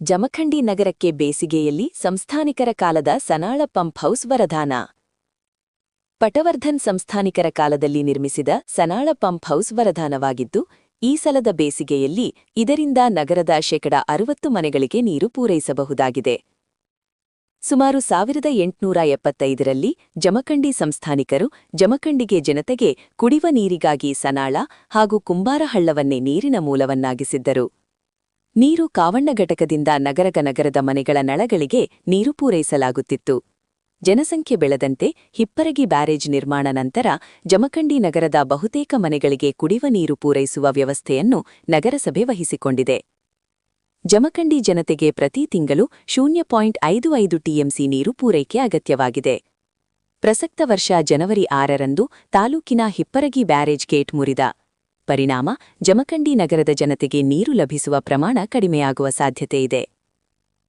ಜಮಖಂಡಿ ನಗರಕ್ಕೆ ಬೇಸಿಗೆಯಲ್ಲಿ ಸಂಸ್ಥಾನಿಕರ ಕಾಲದ ಸನಾಳ ಪಂಪ್ ಹೌಸ್ ವರದಾನ. ಪಟವರ್ಧನ್ ಸಂಸ್ಥಾನಿಕರ ಕಾಲದಲ್ಲಿ ನಿರ್ಮಿಸಿದ ಸನಾಳ ಪಂಪ್ ಹೌಸ್ ವರದಾನವಾಗಿದ್ದು, ಈ ಸಲದ ಬೇಸಿಗೆಯಲ್ಲಿ ಇದರಿಂದ ನಗರದ 60% ಮನೆಗಳಿಗೆ ನೀರು ಪೂರೈಸಬಹುದಾಗಿದೆ. ಸುಮಾರು 1875ರಲ್ಲಿ ಜಮಖಂಡಿ ಸಂಸ್ಥಾನಿಕರು ಜಮಖಂಡಿಗೆ ಜನತೆಗೆ ಕುಡಿವ ನೀರಿಗಾಗಿ ಸನಾಳ ಹಾಗೂ ಕುಂಬಾರಹಳ್ಳವನ್ನೇ ನೀರಿನ ಮೂಲವನ್ನಾಗಿಸಿದ್ದರು. ನೀರು ಕಾವಣ್ಣ ಘಟಕದಿಂದ ನಗರದ ಮನೆಗಳ ನಳಗಳಿಗೆ ನೀರು ಪೂರೈಸಲಾಗುತ್ತಿತ್ತು. ಜನಸಂಖ್ಯೆ ಬೆಳೆದಂತೆ ಹಿಪ್ಪರಗಿ ಬ್ಯಾರೇಜ್ ನಿರ್ಮಾಣ ನಂತರ ಜಮಖಂಡಿ ನಗರದ ಬಹುತೇಕ ಮನೆಗಳಿಗೆ ಕುಡಿವ ನೀರು ಪೂರೈಸುವ ವ್ಯವಸ್ಥೆಯನ್ನು ನಗರಸಭೆ ವಹಿಸಿಕೊಂಡಿದೆ. ಜಮಖಂಡಿ ಜನತೆಗೆ ಪ್ರತಿ ತಿಂಗಳು 0.55 ಟಿಎಂಸಿ ನೀರು ಪೂರೈಕೆ ಅಗತ್ಯವಾಗಿದೆ. ಪ್ರಸಕ್ತ ವರ್ಷ ಜನವರಿ 6ರಂದು ತಾಲೂಕಿನ ಹಿಪ್ಪರಗಿ ಬ್ಯಾರೇಜ್ ಗೇಟ್ ಮುರಿದ ಪರಿಣಾಮ ಜಮಖಂಡಿ ನಗರದ ಜನತೆಗೆ ನೀರು ಲಭಿಸುವ ಪ್ರಮಾಣ ಕಡಿಮೆಯಾಗುವ ಸಾಧ್ಯತೆಯಿದೆ.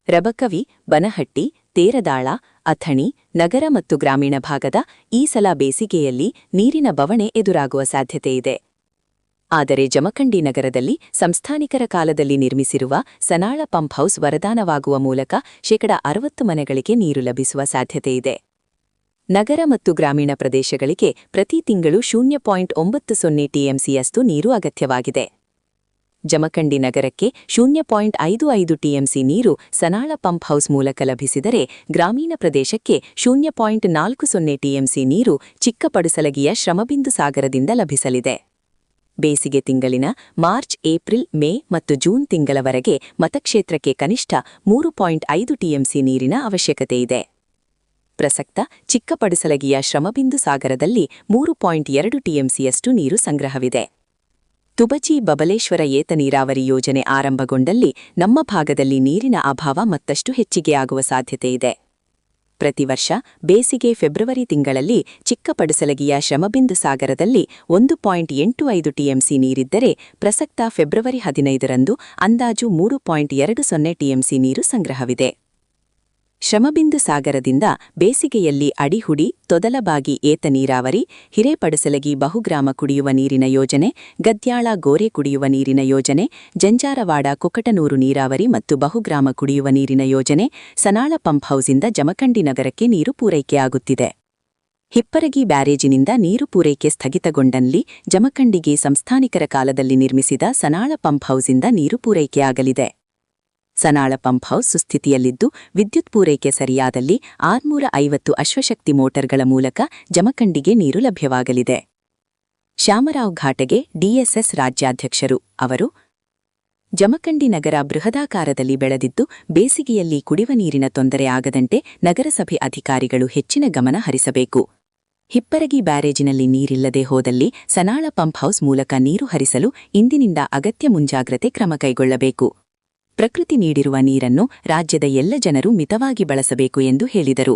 ರಬಕವಿ, ಬನಹಟ್ಟಿ, ತೇರದಾಳ, ಅಥಣಿ, ನಗರ ಮತ್ತು ಗ್ರಾಮೀಣ ಭಾಗದ ಈ ಸಲ ಬೇಸಿಗೆಯಲ್ಲಿ ನೀರಿನ ಬವಣೆ ಎದುರಾಗುವ ಸಾಧ್ಯತೆಯಿದೆ. ಆದರೆ ಜಮಖಂಡಿ ನಗರದಲ್ಲಿ ಸಂಸ್ಥಾನಿಕರ ಕಾಲದಲ್ಲಿ ನಿರ್ಮಿಸಿರುವ ಸನಾಳ ಪಂಪ್ ಹೌಸ್ ವರದಾನವಾಗುವ ಮೂಲಕ 60% ಮನೆಗಳಿಗೆ ನೀರು ಲಭಿಸುವ ಸಾಧ್ಯತೆಯಿದೆ. ನಗರ ಮತ್ತು ಗ್ರಾಮೀಣ ಪ್ರದೇಶಗಳಿಗೆ ಪ್ರತಿ ತಿಂಗಳು 0.90 ಟಿಎಂಸಿಯಷ್ಟು ನೀರು ಅಗತ್ಯವಾಗಿದೆ. ಜಮಖಂಡಿ ನಗರಕ್ಕೆ 0.55 ಟಿಎಂಸಿ ನೀರು ಸನಾಳ ಪಂಪ್ ಹೌಸ್ ಮೂಲಕ ಲಭಿಸಿದರೆ, ಗ್ರಾಮೀಣ ಪ್ರದೇಶಕ್ಕೆ 0.40 ಟಿಎಂಸಿ ನೀರು ಚಿಕ್ಕಪಡುಸಲಗಿಯ ಶ್ರಮಬಿಂದು ಸಾಗರದಿಂದ ಲಭಿಸಲಿದೆ. ಬೇಸಿಗೆ ತಿಂಗಳಿನ ಮಾರ್ಚ್, ಏಪ್ರಿಲ್, ಮೇ ಮತ್ತು ಜೂನ್ ತಿಂಗಳವರೆಗೆ ಮತಕ್ಷೇತ್ರಕ್ಕೆ ಕನಿಷ್ಠ 3.5 ಟಿಎಂಸಿ ನೀರಿನ ಅವಶ್ಯಕತೆಯಿದೆ. ಪ್ರಸಕ್ತ ಚಿಕ್ಕಪಡುಸಲಗಿಯ ಶ್ರಮಬಿಂದು ಸಾಗರದಲ್ಲಿ 3.2 ಟಿಎಂಸಿಯಷ್ಟು ನೀರು ಸಂಗ್ರಹವಿದೆ. ತುಬಚಿ ಬಬಲೇಶ್ವರ ಏತ ನೀರಾವರಿ ಯೋಜನೆ ಆರಂಭಗೊಂಡಲ್ಲಿ ನಮ್ಮ ಭಾಗದಲ್ಲಿ ನೀರಿನ ಅಭಾವ ಮತ್ತಷ್ಟು ಹೆಚ್ಚಿಗೆಯಾಗುವ ಸಾಧ್ಯತೆಯಿದೆ. ಪ್ರತಿ ವರ್ಷ ಬೇಸಿಗೆ ಫೆಬ್ರವರಿ ತಿಂಗಳಲ್ಲಿ ಚಿಕ್ಕಪಡುಸಲಗಿಯ ಶ್ರಮಬಿಂದು ಸಾಗರದಲ್ಲಿ 1.85 ಟಿಎಂಸಿ ನೀರಿದ್ದರೆ, ಪ್ರಸಕ್ತ ಫೆಬ್ರವರಿ 15ರಂದು ಅಂದಾಜು 3.20 ಟಿಎಂಸಿ ನೀರು ಸಂಗ್ರಹವಿದೆ. ಶ್ರಮಬಿಂದು ಸಾಗರದಿಂದ ಬೇಸಿಗೆಯಲ್ಲಿ ಅಡಿಹುಡಿ, ತೊದಲಬಾಗಿ ಏತ ನೀರಾವರಿ, ಹಿರೇಪಡುಸಲಗಿ ಬಹುಗ್ರಾಮ ಕುಡಿಯುವ ನೀರಿನ ಯೋಜನೆ, ಗದ್ಯಾಳ ಗೋರೆ ಕುಡಿಯುವ ನೀರಿನ ಯೋಜನೆ, ಜಂಜಾರವಾಡ ಕುಕಟನೂರು ನೀರಾವರಿ ಮತ್ತು ಬಹುಗ್ರಾಮ ಕುಡಿಯುವ ನೀರಿನ ಯೋಜನೆ, ಸನಾಳ ಪಂಪ್ ಹೌಸಿಂದ ಜಮಖಂಡಿ ನಗರಕ್ಕೆ ನೀರು ಪೂರೈಕೆಯಾಗುತ್ತಿದೆ. ಹಿಪ್ಪರಗಿ ಬ್ಯಾರೇಜಿನಿಂದ ನೀರು ಪೂರೈಕೆ ಸ್ಥಗಿತಗೊಂಡಲ್ಲಿ ಜಮಖಂಡಿಗೆ ಸಂಸ್ಥಾನಿಕರ ಕಾಲದಲ್ಲಿ ನಿರ್ಮಿಸಿದ ಸನಾಳ ಪಂಪ್ ಹೌಸಿಂದ ನೀರು ಪೂರೈಕೆಯಾಗಲಿದೆ. ಸನಾಳ ಪಂಪ್ ಹೌಸ್ ಸುಸ್ಥಿತಿಯಲ್ಲಿದ್ದು, ವಿದ್ಯುತ್ ಪೂರೈಕೆ ಸರಿಯಾದಲ್ಲಿ 650 ಅಶ್ವಶಕ್ತಿ ಮೋಟರ್ಗಳ ಮೂಲಕ ಜಮಖಂಡಿಗೆ ನೀರು ಲಭ್ಯವಾಗಲಿದೆ. ಶ್ಯಾಮರಾವ್ ಘಾಟಗೆ, ಡಿಎಸ್ಎಸ್ ರಾಜ್ಯಾಧ್ಯಕ್ಷರು ಅವರು, ಜಮಖಂಡಿ ನಗರ ಬೃಹದಾಕಾರದಲ್ಲಿ ಬೆಳೆದಿದ್ದು, ಬೇಸಿಗೆಯಲ್ಲಿ ಕುಡಿವ ನೀರಿನ ತೊಂದರೆ ಆಗದಂತೆ ನಗರಸಭೆ ಅಧಿಕಾರಿಗಳು ಹೆಚ್ಚಿನ ಗಮನ ಹರಿಸಬೇಕು. ಹಿಪ್ಪರಗಿ ಬ್ಯಾರೇಜಿನಲ್ಲಿ ನೀರಿಲ್ಲದೆ ಹೋದಲ್ಲಿ ಸನಾಳ ಪಂಪ್ ಹೌಸ್ ಮೂಲಕ ನೀರು ಹರಿಸಲು ಇಂದಿನಿಂದ ಅಗತ್ಯ ಮುಂಜಾಗ್ರತೆ ಕ್ರಮ ಕೈಗೊಳ್ಳಬೇಕು. ಪ್ರಕೃತಿ ನೀಡಿರುವ ನೀರನ್ನು ರಾಜ್ಯದ ಎಲ್ಲ ಜನರು ಮಿತವಾಗಿ ಬಳಸಬೇಕು ಎಂದು ಹೇಳಿದರು.